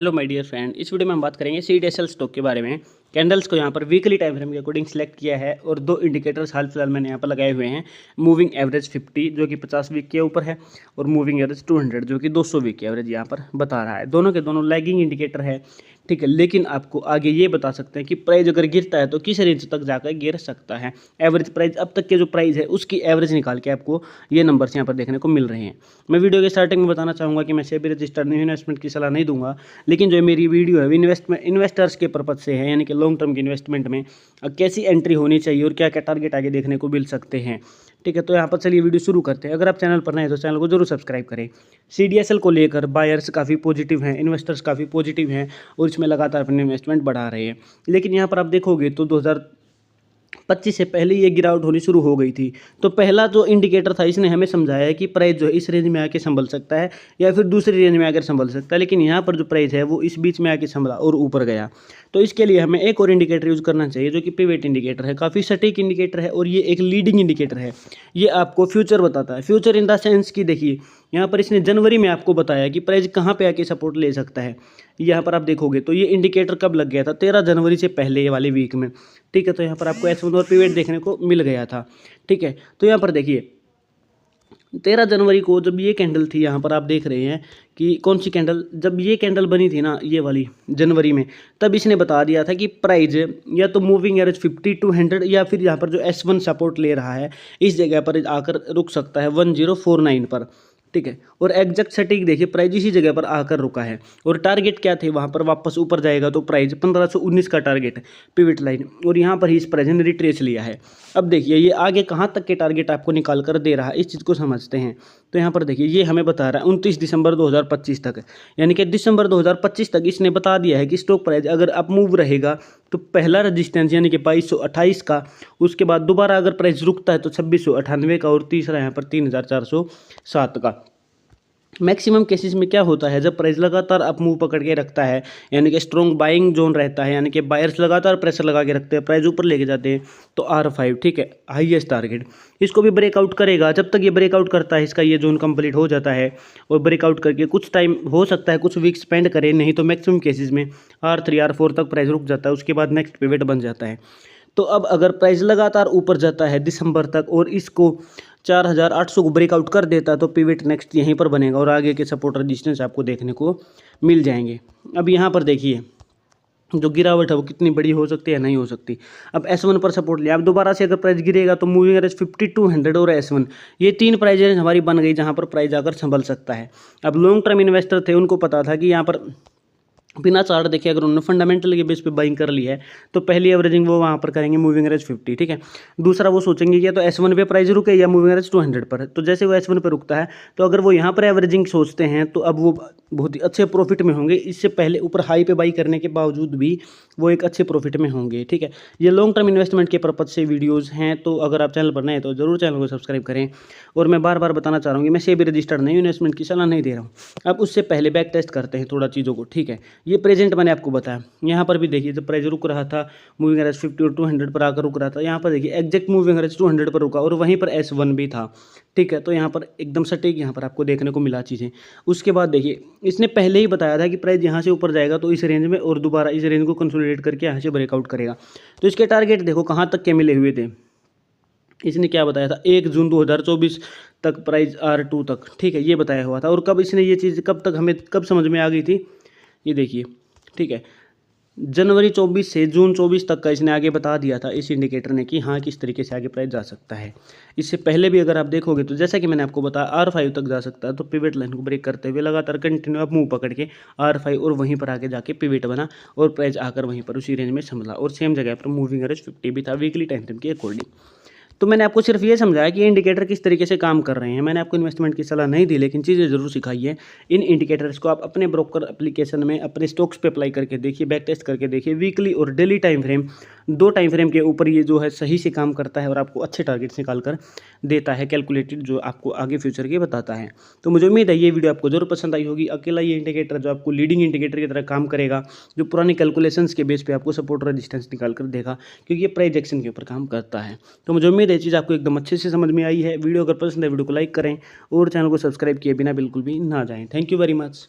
Hello my dear friend, इस video में हम बात करेंगे CDSL स्टॉक के बारे में। कैंडल्स को यहाँ पर वीकली टाइम फ्रेम के अकॉर्डिंग सेलेक्ट किया है और दो इंडिकेटर्स हाल फिलहाल मैंने यहाँ पर लगाए हुए हैं। मूविंग एवरेज 50 जो कि 50 वीक के ऊपर है और मूविंग एवरेज 200 जो कि 200 वीक के एवरेज यहाँ पर बता रहा है। दोनों के दोनों लैगिंग इंडिकेटर है, ठीक है। लेकिन आपको आगे ये बता सकते हैं कि प्राइस अगर गिरता है तो किस रेंज तक जाकर गिर सकता है। एवरेज प्राइस अब तक के जो प्राइस है उसकी एवरेज निकाल के आपको ये नंबर्स यहाँ पर देखने को मिल रहे हैं। मैं वीडियो के स्टार्टिंग में बताना चाहूँगा कि मैं सेबी रजिस्टर्ड न्यू इन्वेस्टमेंट की सलाह नहीं दूंगा, लेकिन जो मेरी वीडियो है इन्वेस्टर्स के पर्पज से है, यानी कि लॉन्ग टर्म की इन्वेस्टमेंट में कैसी एंट्री होनी चाहिए और क्या क्या टारगेट आगे देखने को मिल सकते हैं, ठीक है। तो यहाँ पर चलिए वीडियो शुरू करते हैं। अगर आप चैनल पर नए हैं तो चैनल को जरूर सब्सक्राइब करें। CDSL को लेकर बायर्स काफ़ी पॉजिटिव हैं, इन्वेस्टर्स काफ़ी पॉजिटिव हैं और इसमें लगातार अपने इन्वेस्टमेंट बढ़ा रहे हैं। लेकिन यहाँ पर आप देखोगे तो 2025 से पहले ये गिरावट होनी शुरू हो गई थी। तो पहला जो इंडिकेटर था इसने हमें समझाया है कि प्राइस जो है इस रेंज में आके संभल सकता है या फिर दूसरी रेंज में आकर संभल सकता है, लेकिन यहाँ पर जो प्राइस है वो इस बीच में आके संभला और ऊपर गया। तो इसके लिए हमें एक और इंडिकेटर यूज़ करना चाहिए जो कि पिवट इंडिकेटर है। काफ़ी सटीक इंडिकेटर है और ये एक लीडिंग इंडिकेटर है। ये आपको फ्यूचर बताता है। फ्यूचर इन द सेंस की देखिए, यहाँ पर इसने जनवरी में आपको बताया कि प्राइस कहाँ पे आके सपोर्ट ले सकता है। यहाँ पर आप देखोगे तो ये इंडिकेटर कब लग गया था, 13 जनवरी से पहले वाले वीक में, ठीक है। तो यहाँ पर आपको S1 और पिवट देखने को मिल गया था, ठीक है। तो यहाँ पर देखिए 13 जनवरी को जब ये कैंडल थी, यहाँ पर आप देख रहे हैं कि कौन सी कैंडल, जब ये कैंडल बनी थी ना ये वाली जनवरी में, तब इसने बता दिया था कि प्राइस या तो मूविंग एवरेज 50 to 100 या फिर यहाँ पर जो S1 सपोर्ट ले रहा है इस जगह पर आकर रुक सकता है 1049 पर, ठीक है। और एग्जैक्ट सटीक देखिए प्राइस इसी जगह पर आकर रुका है और टारगेट क्या थे, वहाँ पर वापस ऊपर जाएगा तो प्राइस 1519 का टारगेट है पिवट लाइन, और यहाँ पर ही इस प्राइस ने रिट्रेस लिया है। अब देखिए ये आगे कहाँ तक के टारगेट आपको निकाल कर दे रहा है, इस चीज़ को समझते हैं। तो यहाँ पर देखिए ये हमें बता रहा है 29 दिसंबर 2025 तक, यानी कि दिसंबर 2025 तक इसने बता दिया है कि स्टॉक प्राइस अगर अप मूव रहेगा तो पहला रजिस्टेंस यानी कि 2228 का, उसके बाद दोबारा अगर प्राइस रुकता है तो 2698 का, और तीसरा यहाँ पर 3407 का। मैक्सिमम केसेस में क्या होता है, जब प्राइस लगातार अप मूव पकड़ के रखता है, यानी कि स्ट्रॉन्ग बाइंग जोन रहता है, यानी कि बायर्स लगातार प्रेशर लगा के रखते हैं, प्राइस ऊपर लेके जाते हैं, तो R5, ठीक है, हाईएस्ट टारगेट, इसको भी ब्रेकआउट करेगा। जब तक ये ब्रेकआउट करता है इसका ये जोन कंप्लीट हो जाता है, और ब्रेकआउट करके कुछ टाइम हो सकता है कुछ वीक स्पेंड करे, नहीं तो मैक्सिमम केसेस में R3 R4 तक प्राइस रुक जाता है, उसके बाद नेक्स्ट पिवट बन जाता है। तो अब अगर प्राइस लगातार ऊपर जाता है दिसंबर तक और इसको 4800 को ब्रेकआउट कर देता तो पिवट नेक्स्ट यहीं पर बनेगा और आगे के सपोर्ट रेजिस्टेंस आपको देखने को मिल जाएंगे। अब यहाँ पर देखिए जो गिरावट है वो कितनी बड़ी हो सकती है, नहीं हो सकती। अब S1 पर सपोर्ट लिया, अब दोबारा से अगर प्राइस गिरेगा तो मूविंग एवरेज 50 to 100 और S1 ये तीन प्राइस रेंज हमारी बन गई जहाँ पर प्राइस आकर संभल सकता है। अब लॉन्ग टर्म इन्वेस्टर थे, उनको पता था कि यहाँ पर बिना चार्ट देखे अगर उन्होंने फंडामेंटल के बेस पे बाइंग कर ली है तो पहली एवरेजिंग वो वहाँ पर करेंगे मूविंग एवरेज 50, ठीक है। दूसरा वो सोचेंगे कि या तो S1 पे प्राइस रुके या मूविंग एवरेज 200 पर, तो जैसे वो S1 पे रुकता है तो अगर वो यहाँ पर एवरेजिंग सोचते हैं तो अब वो बहुत ही अच्छे प्रॉफिट में होंगे। इससे पहले ऊपर हाई पे बाई करने के बावजूद भी वो एक अच्छे प्रॉफिट में होंगे, ठीक है। ये लॉन्ग टर्म इन्वेस्टमेंट के पर्पज से वीडियोज़ हैं, तो अगर आप चैनल पर नए हैं तो जरूर चैनल को सब्सक्राइब करें। और मैं बार बार बताना चाह रहा हूँ कि मैं सेबी रजिस्टर्ड नहीं, इन्वेस्टमेंट की सलाह नहीं दे रहा हूँ। अब उससे पहले बैक टेस्ट करते हैं थोड़ा चीज़ों को, ठीक है। ये प्रेजेंट मैंने आपको बताया, यहाँ पर भी देखिए जब प्राइस रुक रहा था मूविंग एवरेज 50 और 200 पर आकर रुक रहा था, यहाँ पर देखिए एग्जैक्ट मूविंग एवरेज 200 पर रुका और वहीं पर S1 भी था, ठीक है। तो यहाँ पर एकदम सटीक यहाँ पर आपको देखने को मिला चीज़ें। उसके बाद देखिए इसने पहले ही बताया था कि प्राइस यहाँ से ऊपर जाएगा तो इस रेंज में और दोबारा इस रेंज को कंसोलिडेट करके यहाँ से ब्रेकआउट करेगा। तो इसके टारगेट देखो कहाँ तक के मिले हुए थे। इसने क्या बताया था, 1 जून 2024 तक प्राइस R2 तक, ठीक है, ये बताया हुआ था। और कब इसने ये चीज़ कब तक हमें कब समझ में आ गई थी, ये देखिए, ठीक है, जनवरी 24 से जून 24 तक का इसने आगे बता दिया था इस इंडिकेटर ने कि हाँ किस तरीके से आगे प्राइस जा सकता है। इससे पहले भी अगर आप देखोगे तो जैसा कि मैंने आपको बताया R5 तक जा सकता है, तो पिवट लाइन को ब्रेक करते हुए लगातार कंटिन्यू अप मूव पकड़ के R5 और वहीं पर आगे जाके पिवट बना और प्राइस आकर वहीं पर उसी रेंज में संभला और सेम जगह पर मूविंग एवरेज 50 भी था वीकली टाइम फ्रेम के अकॉर्डिंग। तो मैंने आपको सिर्फ ये समझाया कि इंडिकेटर किस तरीके से काम कर रहे हैं। मैंने आपको इन्वेस्टमेंट की सलाह नहीं दी, लेकिन चीज़ें ज़रूर सिखाई है। इन इंडिकेटर्स को आप अपने ब्रोकर एप्लीकेशन में अपने स्टॉक्स पे अप्लाई करके देखिए, बैक टेस्ट करके देखिए। वीकली और डेली टाइम फ्रेम, दो टाइम फ्रेम के ऊपर ये जो है सही से काम करता है और आपको अच्छे टारगेट्स निकाल कर देता है, कैलकुलेटेड, जो आपको आगे फ्यूचर के बताता है। तो मुझे उम्मीद है ये वीडियो आपको जरूर पसंद आई होगी। अकेला ये इंडिकेटर जो आपको लीडिंग इंडिकेटर की तरह काम करेगा, जो पुरानी कैलकुलेशंस के बेस पे आपको सपोर्ट रेजिस्टेंस निकाल कर देगा, क्योंकि ये प्राइस एक्शन के ऊपर काम करता है। तो मुझे उम्मीद है ये चीज़ आपको एकदम अच्छे से समझ में आई है। वीडियो अगर पसंद है वीडियो को लाइक करें और चैनल को सब्सक्राइब किए बिना बिल्कुल भी ना जाएं। Thank you very much.